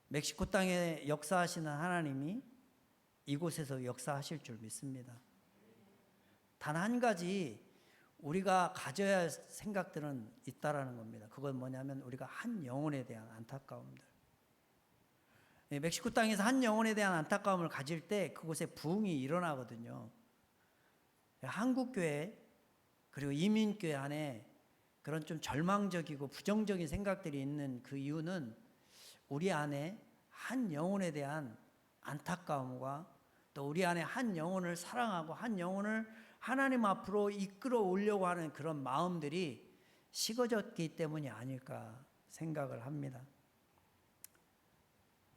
멕시코 땅에 역사하시는 하나님이 이곳에서 역사하실 줄 믿습니다. 단 한 가지 우리가 가져야 할 생각들은 있다라는 겁니다. 그건 뭐냐면 우리가 한 영혼에 대한 안타까움들. 멕시코 땅에서 한 영혼에 대한 안타까움을 가질 때 그곳에 부흥이 일어나거든요. 한국교회 그리고 이민교회 안에 그런 좀 절망적이고 부정적인 생각들이 있는 그 이유는 우리 안에 한 영혼에 대한 안타까움과 또 우리 안에 한 영혼을 사랑하고 한 영혼을 하나님 앞으로 이끌어 오려고 하는 그런 마음들이 식어졌기 때문이 아닐까 생각을 합니다.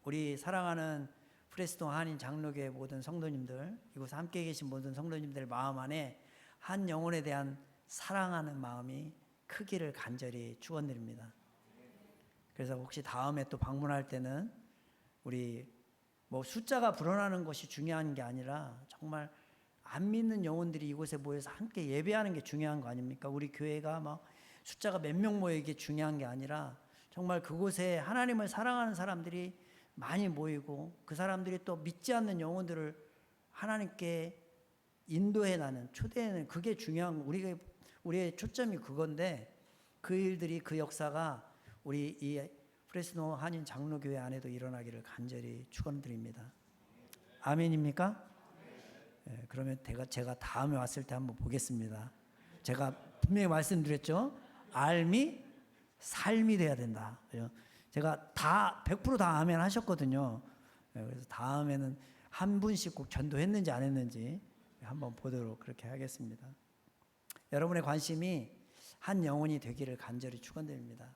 우리 사랑하는 프레스노 한인 장로교회 모든 성도님들, 이곳에 함께 계신 모든 성도님들 마음 안에 한 영혼에 대한 사랑하는 마음이 크기를 간절히 축원드립니다. 그래서 혹시 다음에 또 방문할 때는 우리 뭐 숫자가 불어나는 것이 중요한 게 아니라 정말 안 믿는 영혼들이 이곳에 모여서 함께 예배하는 게 중요한 거 아닙니까? 우리 교회가 막 숫자가 몇 명 모여 이게 중요한 게 아니라 정말 그곳에 하나님을 사랑하는 사람들이 많이 모이고 그 사람들이 또 믿지 않는 영혼들을 하나님께 인도해 나는 초대하는 그게 중요한 우리의 초점이 그건데 그 일들이 그 역사가 우리 이 프레스노 한인 장로교회 안에도 일어나기를 간절히 축원드립니다. 아멘입니까? 네, 그러면 제가 다음에 왔을 때 한번 보겠습니다. 제가 분명히 말씀드렸죠. 삶이 돼야 된다. 제가 다 100% 아멘 하셨거든요. 그래서 다음에는 한 분씩 꼭 전도했는지 안 했는지 한번 보도록 그렇게 하겠습니다. 여러분의 관심이 한 영혼이 되기를 간절히 축원드립니다.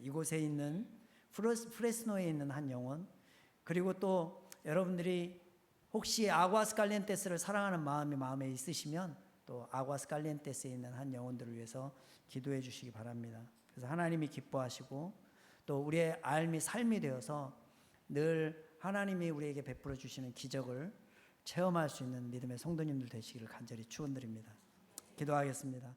이곳에 있는 프레스노에 있는 한 영혼, 그리고 또 여러분들이 혹시 아구아스칼리엔테스를 사랑하는 마음이 마음에 있으시면 또 아구아스칼리엔테스에 있는 한 영혼들을 위해서 기도해 주시기 바랍니다. 그래서 하나님이 기뻐하시고 또 우리의 삶이 되어서 늘 하나님이 우리에게 베풀어 주시는 기적을 체험할 수 있는 믿음의 성도님들 되시기를 간절히 축원드립니다. 기도하겠습니다.